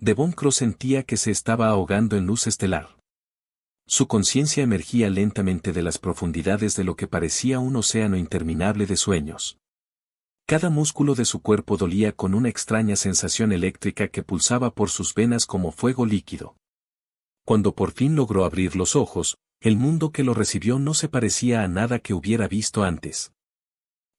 Devon Cross sentía que se estaba ahogando en luz estelar. Su conciencia emergía lentamente de las profundidades de lo que parecía un océano interminable de sueños. Cada músculo de su cuerpo dolía con una extraña sensación eléctrica que pulsaba por sus venas como fuego líquido. Cuando por fin logró abrir los ojos, el mundo que lo recibió no se parecía a nada que hubiera visto antes.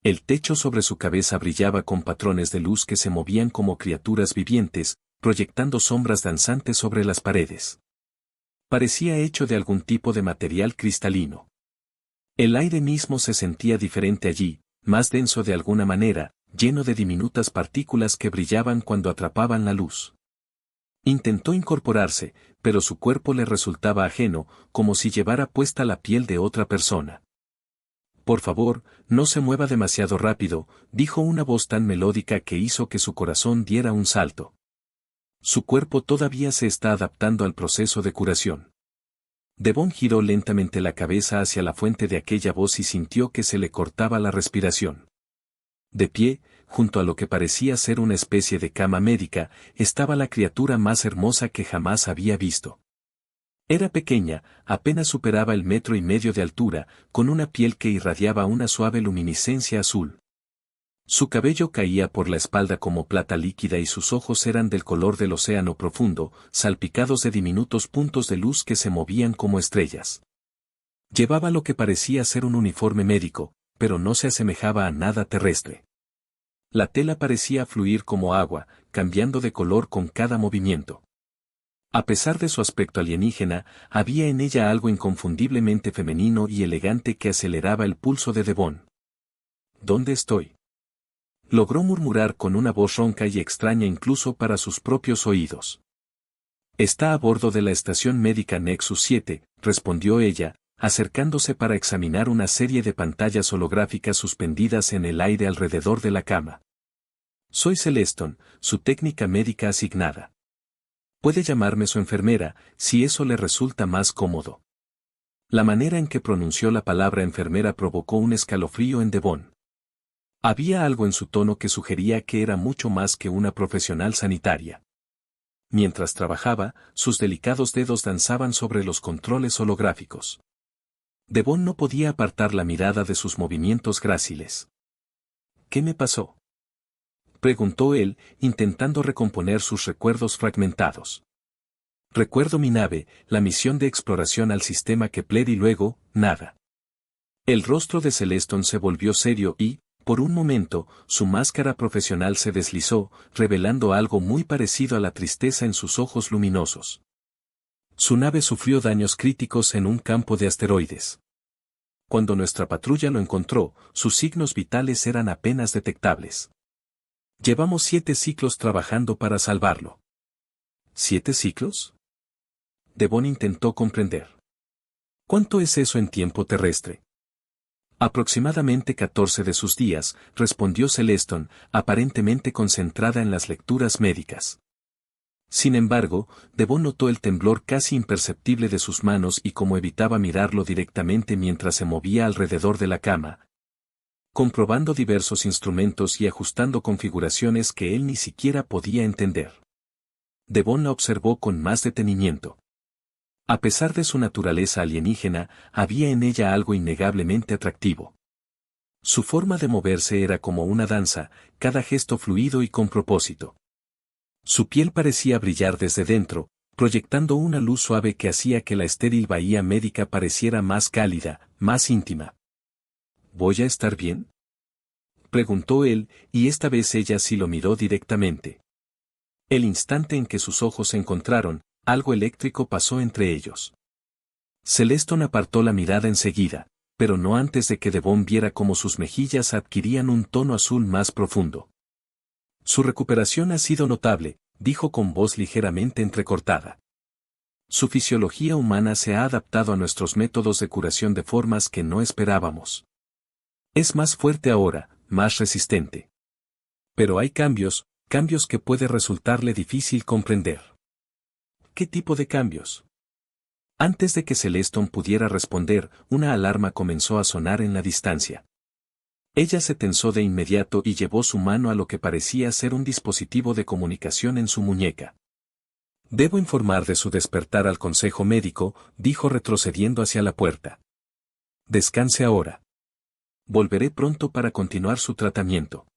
El techo sobre su cabeza brillaba con patrones de luz que se movían como criaturas vivientes, proyectando sombras danzantes sobre las paredes. Parecía hecho de algún tipo de material cristalino. El aire mismo se sentía diferente allí, más denso de alguna manera, lleno de diminutas partículas que brillaban cuando atrapaban la luz. Intentó incorporarse, pero su cuerpo le resultaba ajeno, como si llevara puesta la piel de otra persona. «Por favor, no se mueva demasiado rápido», dijo una voz tan melódica que hizo que su corazón diera un salto. Su cuerpo todavía se está adaptando al proceso de curación. Devon giró lentamente la cabeza hacia la fuente de aquella voz y sintió que se le cortaba la respiración. De pie, junto a lo que parecía ser una especie de cama médica, estaba la criatura más hermosa que jamás había visto. Era pequeña, apenas superaba el 1,5 metros de altura, con una piel que irradiaba una suave luminiscencia azul. Su cabello caía por la espalda como plata líquida y sus ojos eran del color del océano profundo, salpicados de diminutos puntos de luz que se movían como estrellas. Llevaba lo que parecía ser un uniforme médico, pero no se asemejaba a nada terrestre. La tela parecía fluir como agua, cambiando de color con cada movimiento. A pesar de su aspecto alienígena, había en ella algo inconfundiblemente femenino y elegante que aceleraba el pulso de Devon. «¿Dónde estoy?», logró murmurar con una voz ronca y extraña incluso para sus propios oídos. «Está a bordo de la estación médica Nexus 7», respondió ella, acercándose para examinar una serie de pantallas holográficas suspendidas en el aire alrededor de la cama. «Soy Celeston, su técnica médica asignada. Puede llamarme su enfermera, si eso le resulta más cómodo». La manera en que pronunció la palabra enfermera provocó un escalofrío en Devon. Había algo en su tono que sugería que era mucho más que una profesional sanitaria. Mientras trabajaba, sus delicados dedos danzaban sobre los controles holográficos. Devon no podía apartar la mirada de sus movimientos gráciles. «¿Qué me pasó?», preguntó él, intentando recomponer sus recuerdos fragmentados. «Recuerdo mi nave, la misión de exploración al sistema Kepler y luego, nada». El rostro de Celeston se volvió serio y, por un momento, su máscara profesional se deslizó, revelando algo muy parecido a la tristeza en sus ojos luminosos. Su nave sufrió daños críticos en un campo de asteroides. Cuando nuestra patrulla lo encontró, sus signos vitales eran apenas detectables. Llevamos 7 ciclos trabajando para salvarlo. ¿7 ciclos? Devon intentó comprender. ¿Cuánto es eso en tiempo terrestre? Aproximadamente 14 de sus días, respondió Celeston, aparentemente concentrada en las lecturas médicas. Sin embargo, Devon notó el temblor casi imperceptible de sus manos y cómo evitaba mirarlo directamente mientras se movía alrededor de la cama, comprobando diversos instrumentos y ajustando configuraciones que él ni siquiera podía entender. Devon la observó con más detenimiento. A pesar de su naturaleza alienígena, había en ella algo innegablemente atractivo. Su forma de moverse era como una danza, cada gesto fluido y con propósito. Su piel parecía brillar desde dentro, proyectando una luz suave que hacía que la estéril bahía médica pareciera más cálida, más íntima. ¿Voy a estar bien?, preguntó él, y esta vez ella sí lo miró directamente. El instante en que sus ojos se encontraron, algo eléctrico pasó entre ellos. Celeston apartó la mirada enseguida, pero no antes de que Devon viera cómo sus mejillas adquirían un tono azul más profundo. «Su recuperación ha sido notable», dijo con voz ligeramente entrecortada. «Su fisiología humana se ha adaptado a nuestros métodos de curación de formas que no esperábamos. Es más fuerte ahora, más resistente. Pero hay cambios que puede resultarle difícil comprender». «¿Qué tipo de cambios?». Antes de que Celeston pudiera responder, una alarma comenzó a sonar en la distancia. Ella se tensó de inmediato y llevó su mano a lo que parecía ser un dispositivo de comunicación en su muñeca. Debo informar de su despertar al consejo médico, dijo retrocediendo hacia la puerta. Descanse ahora. Volveré pronto para continuar su tratamiento.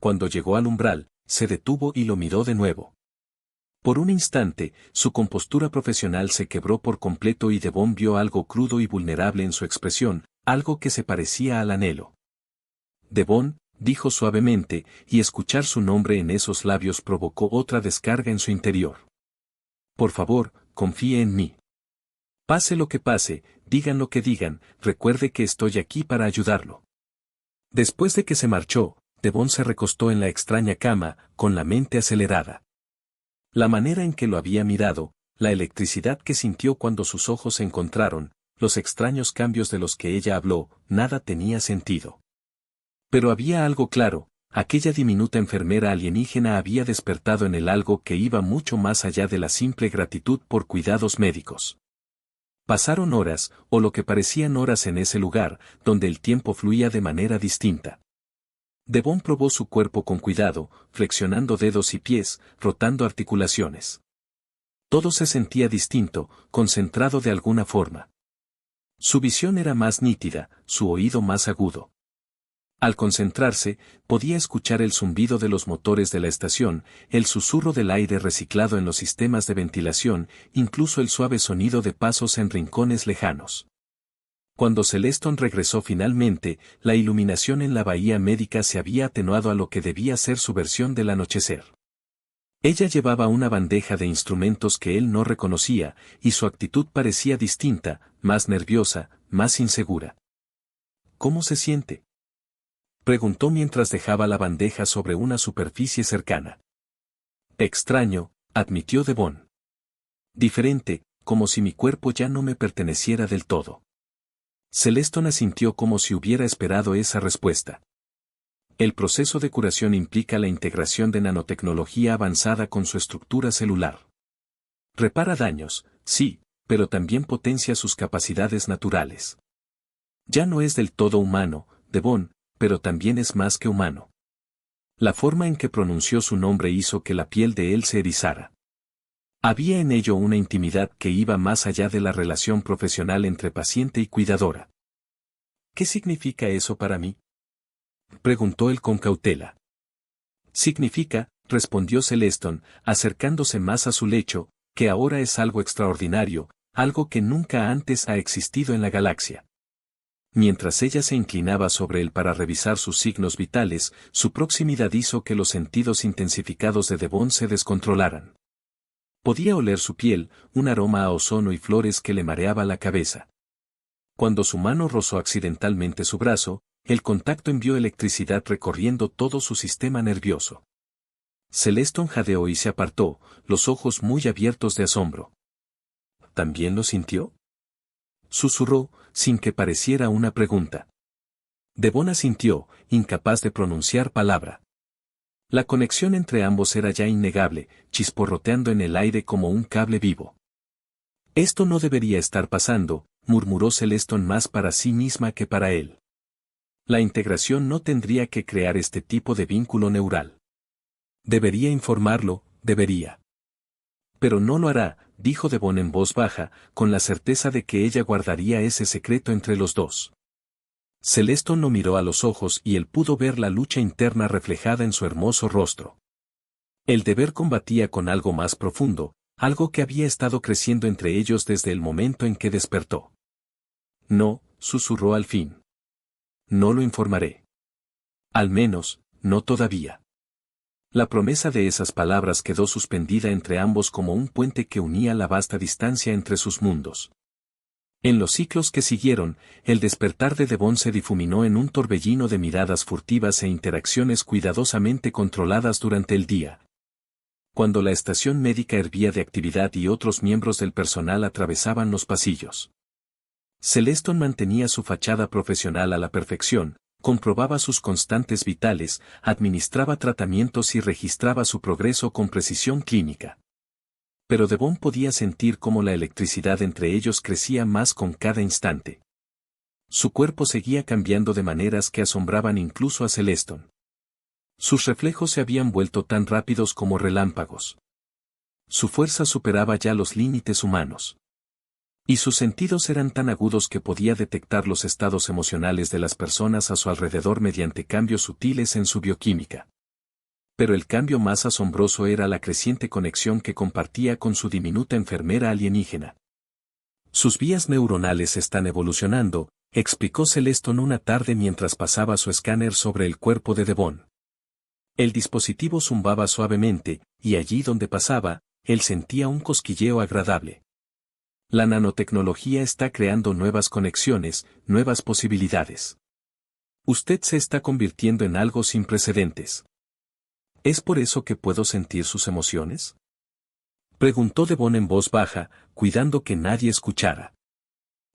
Cuando llegó al umbral, se detuvo y lo miró de nuevo. Por un instante, su compostura profesional se quebró por completo y Devon vio algo crudo y vulnerable en su expresión, algo que se parecía al anhelo. Devon, dijo suavemente, y escuchar su nombre en esos labios provocó otra descarga en su interior. Por favor, confíe en mí. Pase lo que pase, digan lo que digan, recuerde que estoy aquí para ayudarlo. Después de que se marchó, Devon se recostó en la extraña cama, con la mente acelerada. La manera en que lo había mirado, la electricidad que sintió cuando sus ojos se encontraron, los extraños cambios de los que ella habló, nada tenía sentido. Pero había algo claro, aquella diminuta enfermera alienígena había despertado en él algo que iba mucho más allá de la simple gratitud por cuidados médicos. Pasaron horas, o lo que parecían horas en ese lugar, donde el tiempo fluía de manera distinta. Devon probó su cuerpo con cuidado, flexionando dedos y pies, rotando articulaciones. Todo se sentía distinto, concentrado de alguna forma. Su visión era más nítida, su oído más agudo. Al concentrarse, podía escuchar el zumbido de los motores de la estación, el susurro del aire reciclado en los sistemas de ventilación, incluso el suave sonido de pasos en rincones lejanos. Cuando Celeston regresó finalmente, la iluminación en la bahía médica se había atenuado a lo que debía ser su versión del anochecer. Ella llevaba una bandeja de instrumentos que él no reconocía, y su actitud parecía distinta, más nerviosa, más insegura. ¿Cómo se siente?, preguntó mientras dejaba la bandeja sobre una superficie cercana. Extraño, admitió Devon. Diferente, como si mi cuerpo ya no me perteneciera del todo. Celeston asintió como si hubiera esperado esa respuesta. El proceso de curación implica la integración de nanotecnología avanzada con su estructura celular. Repara daños, sí, pero también potencia sus capacidades naturales. Ya no es del todo humano, Devon, pero también es más que humano. La forma en que pronunció su nombre hizo que la piel de él se erizara. Había en ello una intimidad que iba más allá de la relación profesional entre paciente y cuidadora. ¿Qué significa eso para mí?, preguntó él con cautela. Significa, respondió Celeston, acercándose más a su lecho, que ahora es algo extraordinario, algo que nunca antes ha existido en la galaxia. Mientras ella se inclinaba sobre él para revisar sus signos vitales, su proximidad hizo que los sentidos intensificados de Devon se descontrolaran. Podía oler su piel, un aroma a ozono y flores que le mareaba la cabeza. Cuando su mano rozó accidentalmente su brazo, el contacto envió electricidad recorriendo todo su sistema nervioso. Celeston jadeó y se apartó, los ojos muy abiertos de asombro. ¿También lo sintió?, susurró, sin que pareciera una pregunta. Devon asintió, incapaz de pronunciar palabra. La conexión entre ambos era ya innegable, chisporroteando en el aire como un cable vivo. Esto no debería estar pasando, murmuró Celeston más para sí misma que para él. La integración no tendría que crear este tipo de vínculo neural. Debería informarlo, debería. Pero no lo hará, dijo Devon en voz baja, con la certeza de que ella guardaría ese secreto entre los dos. Celeston lo miró a los ojos y él pudo ver la lucha interna reflejada en su hermoso rostro. El deber combatía con algo más profundo, algo que había estado creciendo entre ellos desde el momento en que despertó. No, susurró al fin. No lo informaré. Al menos, no todavía. La promesa de esas palabras quedó suspendida entre ambos como un puente que unía la vasta distancia entre sus mundos. En los ciclos que siguieron, el despertar de Devon se difuminó en un torbellino de miradas furtivas e interacciones cuidadosamente controladas durante el día. Cuando la estación médica hervía de actividad y otros miembros del personal atravesaban los pasillos, Celeston mantenía su fachada profesional a la perfección, comprobaba sus constantes vitales, administraba tratamientos y registraba su progreso con precisión clínica. Pero Devon podía sentir cómo la electricidad entre ellos crecía más con cada instante. Su cuerpo seguía cambiando de maneras que asombraban incluso a Celeston. Sus reflejos se habían vuelto tan rápidos como relámpagos. Su fuerza superaba ya los límites humanos. Y sus sentidos eran tan agudos que podía detectar los estados emocionales de las personas a su alrededor mediante cambios sutiles en su bioquímica. Pero el cambio más asombroso era la creciente conexión que compartía con su diminuta enfermera alienígena. Sus vías neuronales están evolucionando, explicó Celeston una tarde mientras pasaba su escáner sobre el cuerpo de Devon. El dispositivo zumbaba suavemente, y allí donde pasaba, él sentía un cosquilleo agradable. La nanotecnología está creando nuevas conexiones, nuevas posibilidades. Usted se está convirtiendo en algo sin precedentes. ¿Es por eso que puedo sentir sus emociones?, preguntó Devon en voz baja, cuidando que nadie escuchara.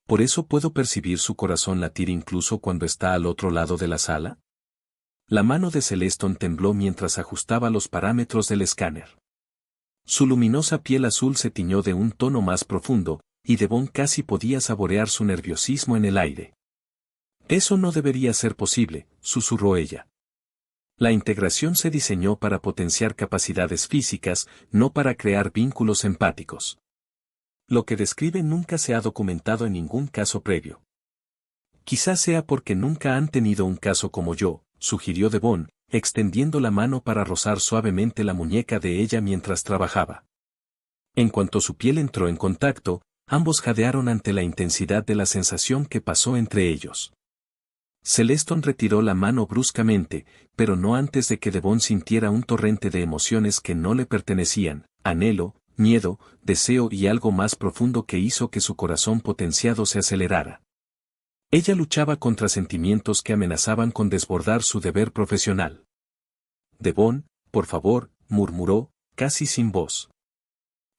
¿Por eso puedo percibir su corazón latir incluso cuando está al otro lado de la sala? La mano de Celeston tembló mientras ajustaba los parámetros del escáner. Su luminosa piel azul se tiñó de un tono más profundo, y Devon casi podía saborear su nerviosismo en el aire. Eso no debería ser posible, susurró ella. La integración se diseñó para potenciar capacidades físicas, no para crear vínculos empáticos. Lo que describe nunca se ha documentado en ningún caso previo. Quizás sea porque nunca han tenido un caso como yo, sugirió Devon, extendiendo la mano para rozar suavemente la muñeca de ella mientras trabajaba. En cuanto su piel entró en contacto, ambos jadearon ante la intensidad de la sensación que pasó entre ellos. Celeston retiró la mano bruscamente, pero no antes de que Devon sintiera un torrente de emociones que no le pertenecían, anhelo, miedo, deseo y algo más profundo que hizo que su corazón potenciado se acelerara. Ella luchaba contra sentimientos que amenazaban con desbordar su deber profesional. Devon, por favor, murmuró, casi sin voz.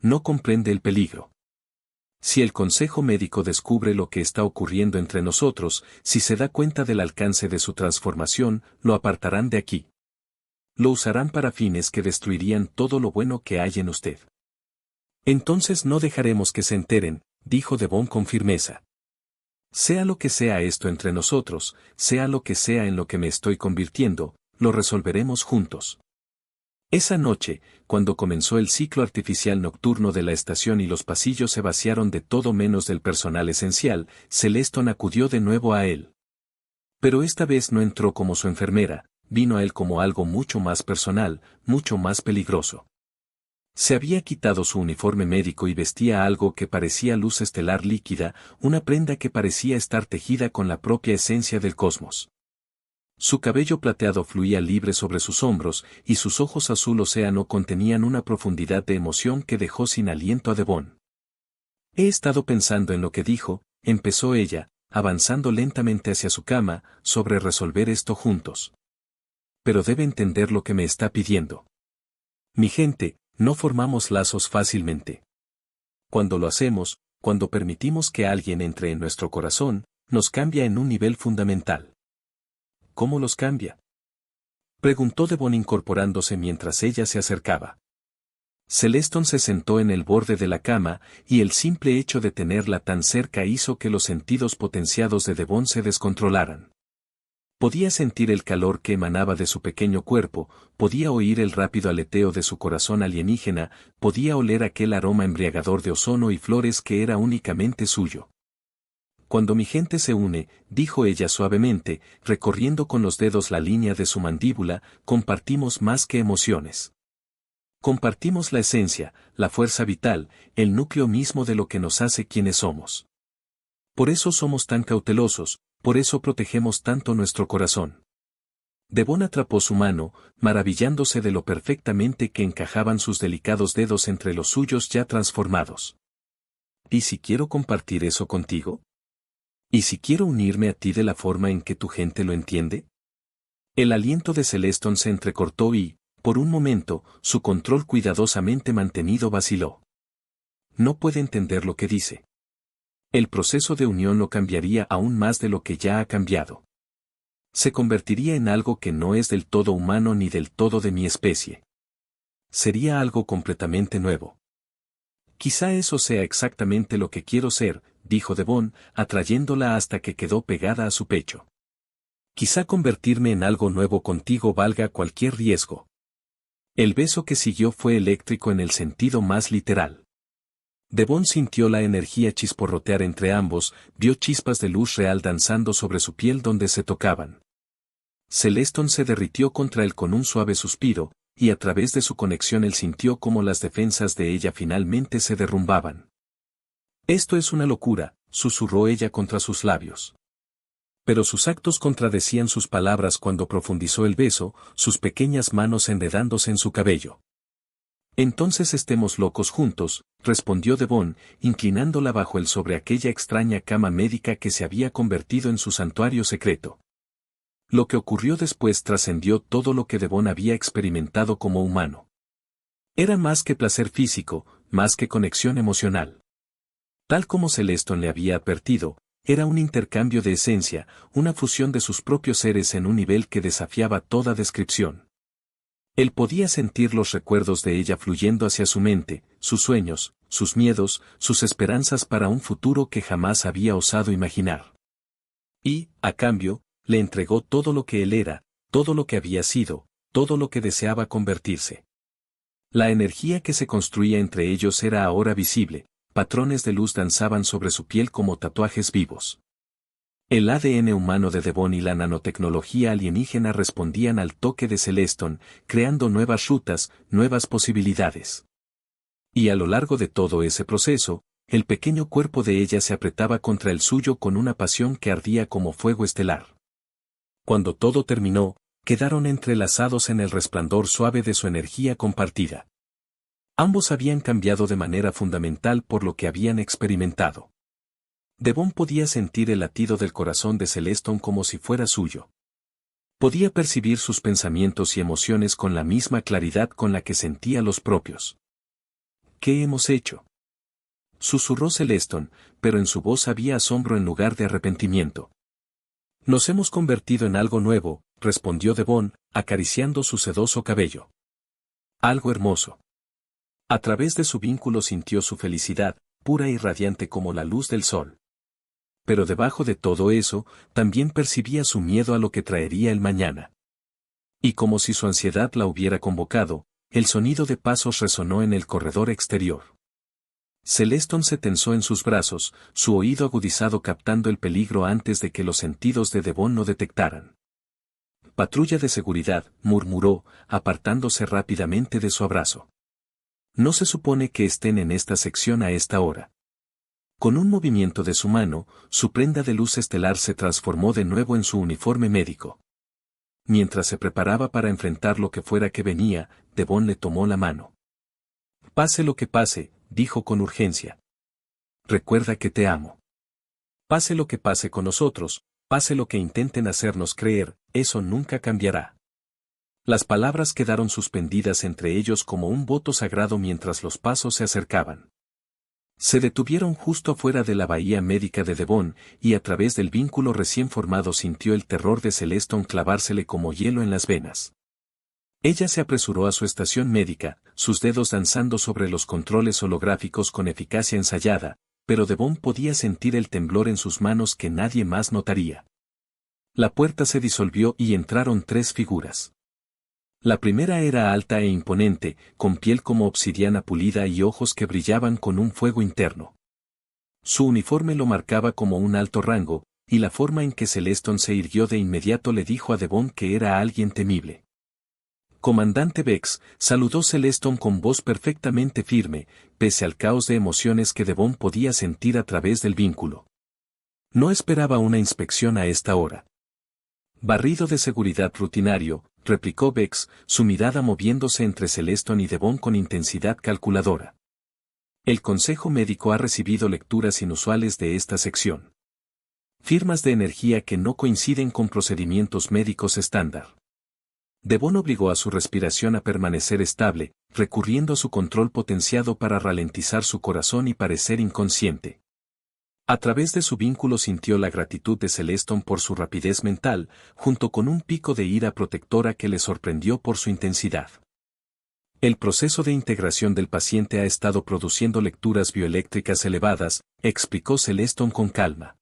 No comprende el peligro. Si el consejo médico descubre lo que está ocurriendo entre nosotros, si se da cuenta del alcance de su transformación, lo apartarán de aquí. Lo usarán para fines que destruirían todo lo bueno que hay en usted. Entonces no dejaremos que se enteren, dijo Devon con firmeza. Sea lo que sea esto entre nosotros, sea lo que sea en lo que me estoy convirtiendo, lo resolveremos juntos. Esa noche, cuando comenzó el ciclo artificial nocturno de la estación y los pasillos se vaciaron de todo menos del personal esencial, Celeston acudió de nuevo a él. Pero esta vez no entró como su enfermera, vino a él como algo mucho más personal, mucho más peligroso. Se había quitado su uniforme médico y vestía algo que parecía luz estelar líquida, una prenda que parecía estar tejida con la propia esencia del cosmos. Su cabello plateado fluía libre sobre sus hombros, y sus ojos azul océano contenían una profundidad de emoción que dejó sin aliento a Devon. He estado pensando en lo que dijo, empezó ella, avanzando lentamente hacia su cama, sobre resolver esto juntos. Pero debe entender lo que me está pidiendo. Mi gente, no formamos lazos fácilmente. Cuando lo hacemos, cuando permitimos que alguien entre en nuestro corazón, nos cambia en un nivel fundamental. ¿Cómo los cambia?, preguntó Devon incorporándose mientras ella se acercaba. Celeston se sentó en el borde de la cama, y el simple hecho de tenerla tan cerca hizo que los sentidos potenciados de Devon se descontrolaran. Podía sentir el calor que emanaba de su pequeño cuerpo, podía oír el rápido aleteo de su corazón alienígena, podía oler aquel aroma embriagador de ozono y flores que era únicamente suyo. Cuando mi gente se une, dijo ella suavemente, recorriendo con los dedos la línea de su mandíbula, compartimos más que emociones. Compartimos la esencia, la fuerza vital, el núcleo mismo de lo que nos hace quienes somos. Por eso somos tan cautelosos, por eso protegemos tanto nuestro corazón. Devon atrapó su mano, maravillándose de lo perfectamente que encajaban sus delicados dedos entre los suyos ya transformados. ¿Y si quiero compartir eso contigo? ¿Y si quiero unirme a ti de la forma en que tu gente lo entiende? El aliento de Celeston se entrecortó y, por un momento, su control cuidadosamente mantenido vaciló. No puede entender lo que dice. El proceso de unión lo cambiaría aún más de lo que ya ha cambiado. Se convertiría en algo que no es del todo humano ni del todo de mi especie. Sería algo completamente nuevo. Quizá eso sea exactamente lo que quiero ser, dijo Devon, atrayéndola hasta que quedó pegada a su pecho. Quizá convertirme en algo nuevo contigo valga cualquier riesgo. El beso que siguió fue eléctrico en el sentido más literal. Devon sintió la energía chisporrotear entre ambos, vio chispas de luz real danzando sobre su piel donde se tocaban. Celeston se derritió contra él con un suave suspiro, y a través de su conexión él sintió como las defensas de ella finalmente se derrumbaban. Esto es una locura, susurró ella contra sus labios. Pero sus actos contradecían sus palabras cuando profundizó el beso, sus pequeñas manos enredándose en su cabello. Entonces estemos locos juntos, respondió Devon, inclinándola bajo él sobre aquella extraña cama médica que se había convertido en su santuario secreto. Lo que ocurrió después trascendió todo lo que Devon había experimentado como humano. Era más que placer físico, más que conexión emocional. Tal como Celeston le había advertido, era un intercambio de esencia, una fusión de sus propios seres en un nivel que desafiaba toda descripción. Él podía sentir los recuerdos de ella fluyendo hacia su mente, sus sueños, sus miedos, sus esperanzas para un futuro que jamás había osado imaginar. Y, a cambio, le entregó todo lo que él era, todo lo que había sido, todo lo que deseaba convertirse. La energía que se construía entre ellos era ahora visible, patrones de luz danzaban sobre su piel como tatuajes vivos. El ADN humano de Devon y la nanotecnología alienígena respondían al toque de Celeston, creando nuevas rutas, nuevas posibilidades. Y a lo largo de todo ese proceso, el pequeño cuerpo de ella se apretaba contra el suyo con una pasión que ardía como fuego estelar. Cuando todo terminó, quedaron entrelazados en el resplandor suave de su energía compartida. Ambos habían cambiado de manera fundamental por lo que habían experimentado. Devon podía sentir el latido del corazón de Celeston como si fuera suyo. Podía percibir sus pensamientos y emociones con la misma claridad con la que sentía los propios. ¿Qué hemos hecho?, susurró Celeston, pero en su voz había asombro en lugar de arrepentimiento. Nos hemos convertido en algo nuevo, respondió Devon, acariciando su sedoso cabello. Algo hermoso. A través de su vínculo sintió su felicidad, pura y radiante como la luz del sol. Pero debajo de todo eso, también percibía su miedo a lo que traería el mañana. Y como si su ansiedad la hubiera convocado, el sonido de pasos resonó en el corredor exterior. Celeston se tensó en sus brazos, su oído agudizado captando el peligro antes de que los sentidos de Devon lo detectaran. Patrulla de seguridad, murmuró, apartándose rápidamente de su abrazo. No se supone que estén en esta sección a esta hora. Con un movimiento de su mano, su prenda de luz estelar se transformó de nuevo en su uniforme médico. Mientras se preparaba para enfrentar lo que fuera que venía, Devon le tomó la mano. Pase lo que pase, dijo con urgencia. Recuerda que te amo. Pase lo que pase con nosotros, pase lo que intenten hacernos creer, eso nunca cambiará. Las palabras quedaron suspendidas entre ellos como un voto sagrado mientras los pasos se acercaban. Se detuvieron justo afuera de la bahía médica de Devon, y a través del vínculo recién formado sintió el terror de Celeston clavársele como hielo en las venas. Ella se apresuró a su estación médica, sus dedos danzando sobre los controles holográficos con eficacia ensayada, pero Devon podía sentir el temblor en sus manos que nadie más notaría. La puerta se disolvió y entraron tres figuras. La primera era alta e imponente, con piel como obsidiana pulida y ojos que brillaban con un fuego interno. Su uniforme lo marcaba como un alto rango, y la forma en que Celeston se irguió de inmediato le dijo a Devon que era alguien temible. Comandante Vex, saludó Celeston con voz perfectamente firme, pese al caos de emociones que Devon podía sentir a través del vínculo. No esperaba una inspección a esta hora. Barrido de seguridad rutinario, replicó Vex, su mirada moviéndose entre Celeston y Devon con intensidad calculadora. El Consejo Médico ha recibido lecturas inusuales de esta sección. Firmas de energía que no coinciden con procedimientos médicos estándar. Devon obligó a su respiración a permanecer estable, recurriendo a su control potenciado para ralentizar su corazón y parecer inconsciente. A través de su vínculo sintió la gratitud de Celeston por su rapidez mental, junto con un pico de ira protectora que le sorprendió por su intensidad. El proceso de integración del paciente ha estado produciendo lecturas bioeléctricas elevadas, explicó Celeston con calma.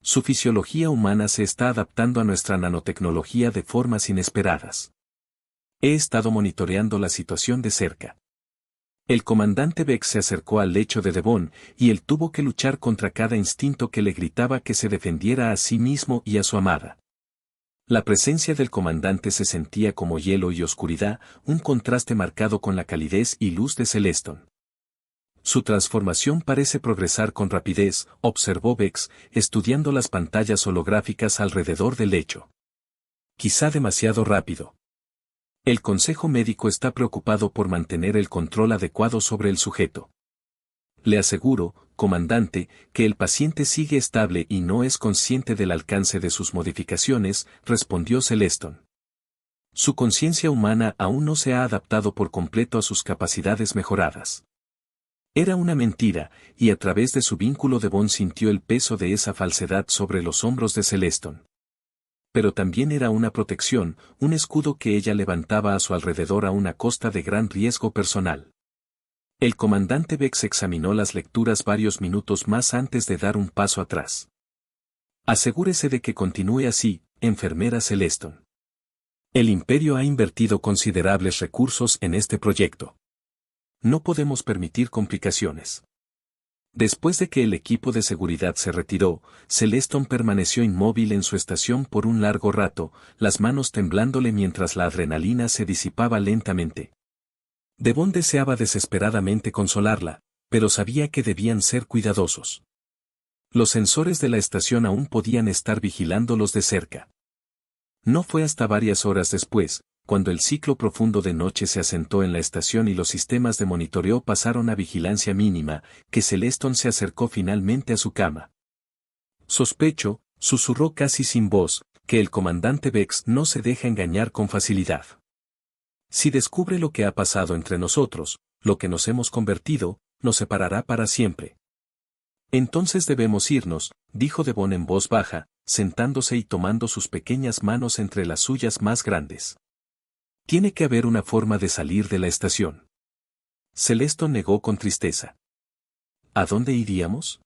Su fisiología humana se está adaptando a nuestra nanotecnología de formas inesperadas. He estado monitoreando la situación de cerca. El comandante Vex se acercó al lecho de Devon, y él tuvo que luchar contra cada instinto que le gritaba que se defendiera a sí mismo y a su amada. La presencia del comandante se sentía como hielo y oscuridad, un contraste marcado con la calidez y luz de Celeston. Su transformación parece progresar con rapidez, observó Vex, estudiando las pantallas holográficas alrededor del lecho. Quizá demasiado rápido. El consejo médico está preocupado por mantener el control adecuado sobre el sujeto. Le aseguro, comandante, que el paciente sigue estable y no es consciente del alcance de sus modificaciones, respondió Celeston. Su conciencia humana aún no se ha adaptado por completo a sus capacidades mejoradas. Era una mentira, y a través de su vínculo Devon sintió el peso de esa falsedad sobre los hombros de Celeston. Pero también era una protección, un escudo que ella levantaba a su alrededor a una costa de gran riesgo personal. El comandante Vex examinó las lecturas varios minutos más antes de dar un paso atrás. Asegúrese de que continúe así, enfermera Celeston. El Imperio ha invertido considerables recursos en este proyecto. No podemos permitir complicaciones. Después de que el equipo de seguridad se retiró, Celeston permaneció inmóvil en su estación por un largo rato, las manos temblándole mientras la adrenalina se disipaba lentamente. Devon deseaba desesperadamente consolarla, pero sabía que debían ser cuidadosos. Los sensores de la estación aún podían estar vigilándolos de cerca. No fue hasta varias horas después, cuando el ciclo profundo de noche se asentó en la estación y los sistemas de monitoreo pasaron a vigilancia mínima, que Celeston se acercó finalmente a su cama. Sospecho, susurró casi sin voz, que el comandante Vex no se deja engañar con facilidad. Si descubre lo que ha pasado entre nosotros, lo que nos hemos convertido, nos separará para siempre. Entonces debemos irnos, dijo Devon en voz baja, sentándose y tomando sus pequeñas manos entre las suyas más grandes. Tiene que haber una forma de salir de la estación. Celeston negó con tristeza. ¿A dónde iríamos?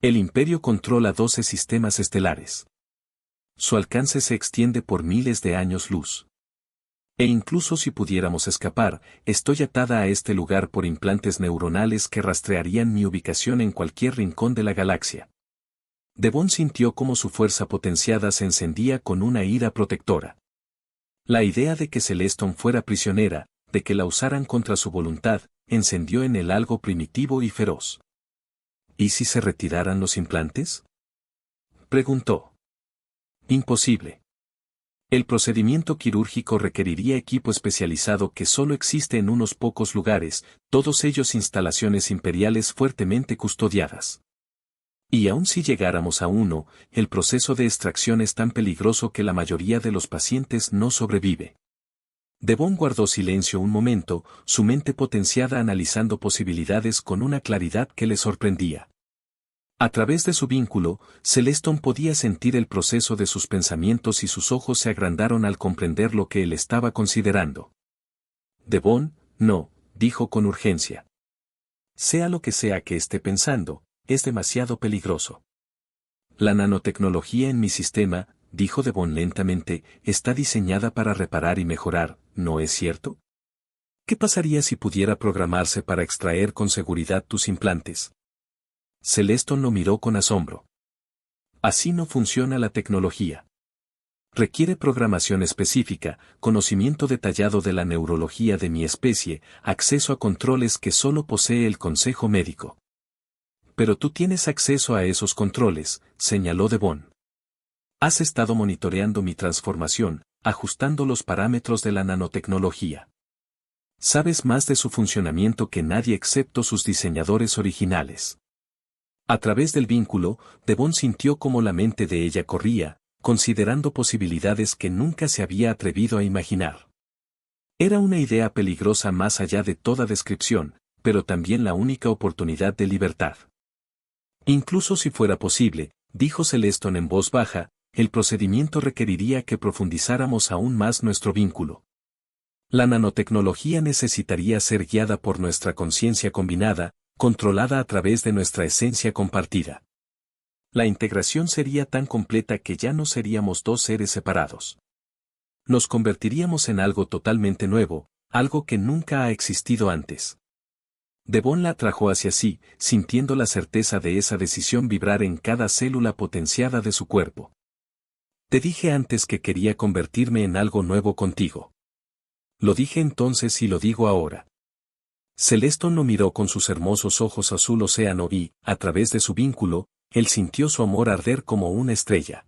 El Imperio controla 12 sistemas estelares. Su alcance se extiende por miles de años luz. E incluso si pudiéramos escapar, estoy atada a este lugar por implantes neuronales que rastrearían mi ubicación en cualquier rincón de la galaxia. Devon sintió cómo su fuerza potenciada se encendía con una ira protectora. La idea de que Celeston fuera prisionera, de que la usaran contra su voluntad, encendió en él algo primitivo y feroz. ¿Y si se retiraran los implantes? Preguntó. Imposible. El procedimiento quirúrgico requeriría equipo especializado que solo existe en unos pocos lugares, todos ellos instalaciones imperiales fuertemente custodiadas. Y aun si llegáramos a uno, el proceso de extracción es tan peligroso que la mayoría de los pacientes no sobrevive. Devon guardó silencio un momento, su mente potenciada analizando posibilidades con una claridad que le sorprendía. A través de su vínculo, Celeston podía sentir el proceso de sus pensamientos y sus ojos se agrandaron al comprender lo que él estaba considerando. Devon, no, dijo con urgencia. Sea lo que sea que esté pensando, es demasiado peligroso. La nanotecnología en mi sistema, dijo Devon lentamente, está diseñada para reparar y mejorar, ¿no es cierto? ¿Qué pasaría si pudiera programarse para extraer con seguridad tus implantes? Celeston lo miró con asombro. Así no funciona la tecnología. Requiere programación específica, conocimiento detallado de la neurología de mi especie, acceso a controles que solo posee el Consejo Médico. Pero tú tienes acceso a esos controles, señaló Devon. Has estado monitoreando mi transformación, ajustando los parámetros de la nanotecnología. Sabes más de su funcionamiento que nadie excepto sus diseñadores originales. A través del vínculo, Devon sintió cómo la mente de ella corría, considerando posibilidades que nunca se había atrevido a imaginar. Era una idea peligrosa más allá de toda descripción, pero también la única oportunidad de libertad. Incluso si fuera posible, dijo Celeston en voz baja, el procedimiento requeriría que profundizáramos aún más nuestro vínculo. La nanotecnología necesitaría ser guiada por nuestra conciencia combinada, controlada a través de nuestra esencia compartida. La integración sería tan completa que ya no seríamos dos seres separados. Nos convertiríamos en algo totalmente nuevo, algo que nunca ha existido antes. Devon la atrajo hacia sí, sintiendo la certeza de esa decisión vibrar en cada célula potenciada de su cuerpo. Te dije antes que quería convertirme en algo nuevo contigo. Lo dije entonces y lo digo ahora. Celeston lo miró con sus hermosos ojos azul océano y, a través de su vínculo, él sintió su amor arder como una estrella.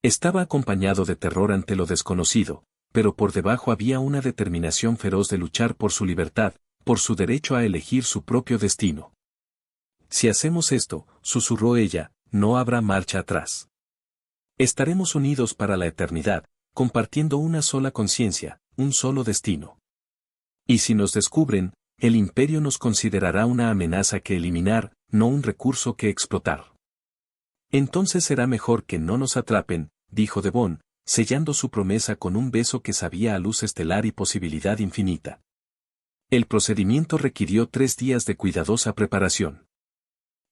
Estaba acompañado de terror ante lo desconocido, pero por debajo había una determinación feroz de luchar por su libertad, por su derecho a elegir su propio destino. Si hacemos esto, susurró ella, no habrá marcha atrás. Estaremos unidos para la eternidad, compartiendo una sola conciencia, un solo destino. Y si nos descubren, el imperio nos considerará una amenaza que eliminar, no un recurso que explotar. Entonces será mejor que no nos atrapen, dijo Devon, sellando su promesa con un beso que sabía a luz estelar y posibilidad infinita. El procedimiento requirió 3 días de cuidadosa preparación.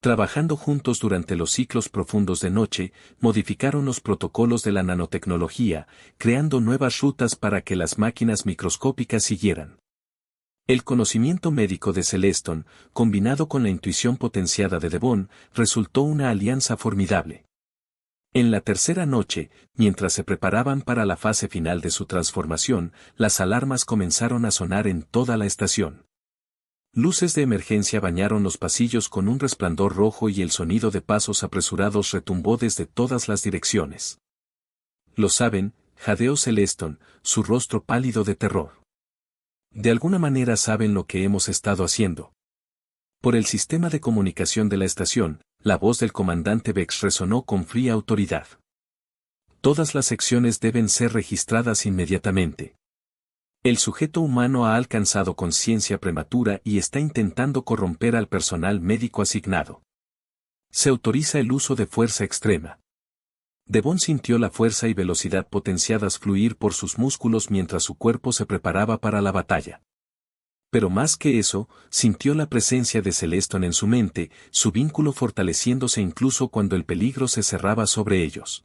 Trabajando juntos durante los ciclos profundos de noche, modificaron los protocolos de la nanotecnología, creando nuevas rutas para que las máquinas microscópicas siguieran. El conocimiento médico de Celeston, combinado con la intuición potenciada de Devon, resultó una alianza formidable. En la tercera noche, mientras se preparaban para la fase final de su transformación, las alarmas comenzaron a sonar en toda la estación. Luces de emergencia bañaron los pasillos con un resplandor rojo y el sonido de pasos apresurados retumbó desde todas las direcciones. Lo saben, jadeó Celeston, su rostro pálido de terror. De alguna manera saben lo que hemos estado haciendo. Por el sistema de comunicación de la estación, la voz del comandante Vex resonó con fría autoridad. Todas las secciones deben ser registradas inmediatamente. El sujeto humano ha alcanzado conciencia prematura y está intentando corromper al personal médico asignado. Se autoriza el uso de fuerza extrema. Devon sintió la fuerza y velocidad potenciadas fluir por sus músculos mientras su cuerpo se preparaba para la batalla. Pero más que eso, sintió la presencia de Celeston en su mente, su vínculo fortaleciéndose incluso cuando el peligro se cerraba sobre ellos.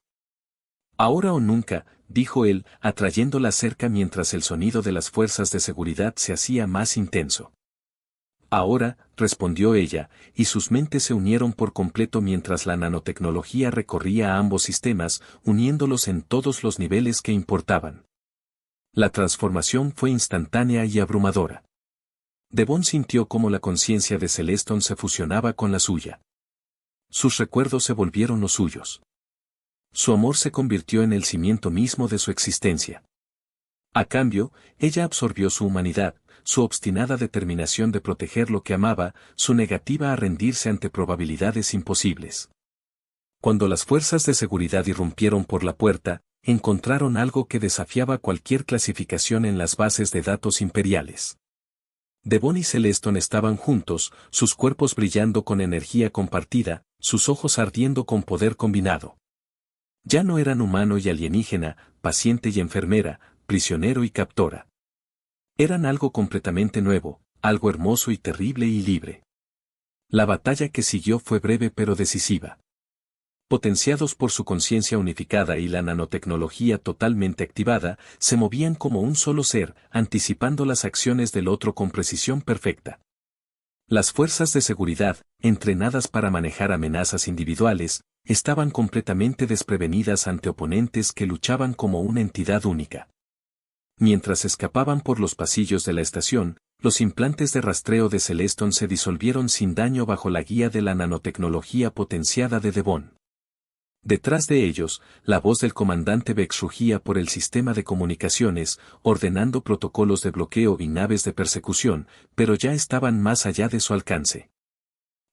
Ahora o nunca, dijo él, atrayéndola cerca mientras el sonido de las fuerzas de seguridad se hacía más intenso. Ahora, respondió ella, y sus mentes se unieron por completo mientras la nanotecnología recorría ambos sistemas, uniéndolos en todos los niveles que importaban. La transformación fue instantánea y abrumadora. Devon sintió cómo la conciencia de Celeston se fusionaba con la suya. Sus recuerdos se volvieron los suyos. Su amor se convirtió en el cimiento mismo de su existencia. A cambio, ella absorbió su humanidad, su obstinada determinación de proteger lo que amaba, su negativa a rendirse ante probabilidades imposibles. Cuando las fuerzas de seguridad irrumpieron por la puerta, encontraron algo que desafiaba cualquier clasificación en las bases de datos imperiales. Devon y Celeston estaban juntos, sus cuerpos brillando con energía compartida, sus ojos ardiendo con poder combinado. Ya no eran humano y alienígena, paciente y enfermera, prisionero y captora. Eran algo completamente nuevo, algo hermoso y terrible y libre. La batalla que siguió fue breve pero decisiva. Potenciados por su conciencia unificada y la nanotecnología totalmente activada, se movían como un solo ser, anticipando las acciones del otro con precisión perfecta. Las fuerzas de seguridad, entrenadas para manejar amenazas individuales, estaban completamente desprevenidas ante oponentes que luchaban como una entidad única. Mientras escapaban por los pasillos de la estación, los implantes de rastreo de Celeston se disolvieron sin daño bajo la guía de la nanotecnología potenciada de Devon. Detrás de ellos, la voz del comandante Vex rugía por el sistema de comunicaciones, ordenando protocolos de bloqueo y naves de persecución, pero ya estaban más allá de su alcance.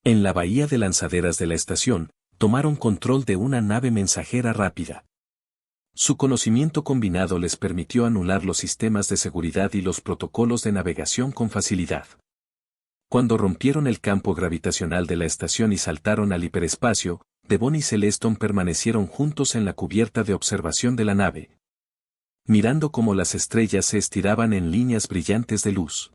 En la bahía de lanzaderas de la estación, tomaron control de una nave mensajera rápida. Su conocimiento combinado les permitió anular los sistemas de seguridad y los protocolos de navegación con facilidad. Cuando rompieron el campo gravitacional de la estación y saltaron al hiperespacio, Devon y Celeston permanecieron juntos en la cubierta de observación de la nave, mirando cómo las estrellas se estiraban en líneas brillantes de luz.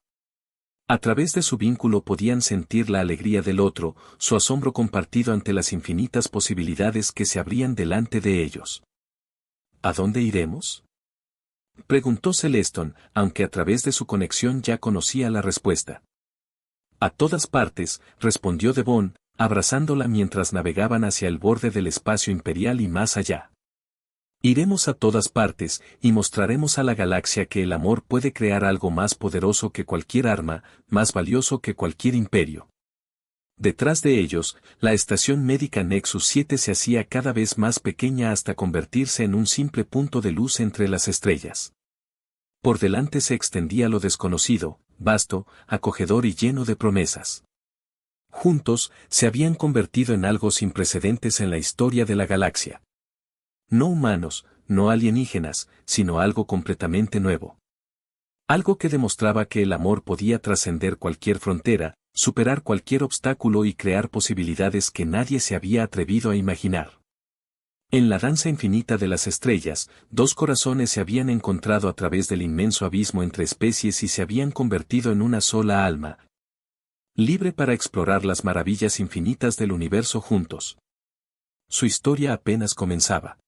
A través de su vínculo podían sentir la alegría del otro, su asombro compartido ante las infinitas posibilidades que se abrían delante de ellos. ¿A dónde iremos? Preguntó Celeston, aunque a través de su conexión ya conocía la respuesta. A todas partes, respondió Devon, abrazándola mientras navegaban hacia el borde del espacio imperial y más allá. Iremos a todas partes, y mostraremos a la galaxia que el amor puede crear algo más poderoso que cualquier arma, más valioso que cualquier imperio. Detrás de ellos, la estación médica Nexus 7 se hacía cada vez más pequeña hasta convertirse en un simple punto de luz entre las estrellas. Por delante se extendía lo desconocido, vasto, acogedor y lleno de promesas. Juntos, se habían convertido en algo sin precedentes en la historia de la galaxia. No humanos, no alienígenas, sino algo completamente nuevo. Algo que demostraba que el amor podía trascender cualquier frontera, superar cualquier obstáculo y crear posibilidades que nadie se había atrevido a imaginar. En la danza infinita de las estrellas, dos corazones se habían encontrado a través del inmenso abismo entre especies y se habían convertido en una sola alma, libre para explorar las maravillas infinitas del universo juntos. Su historia apenas comenzaba.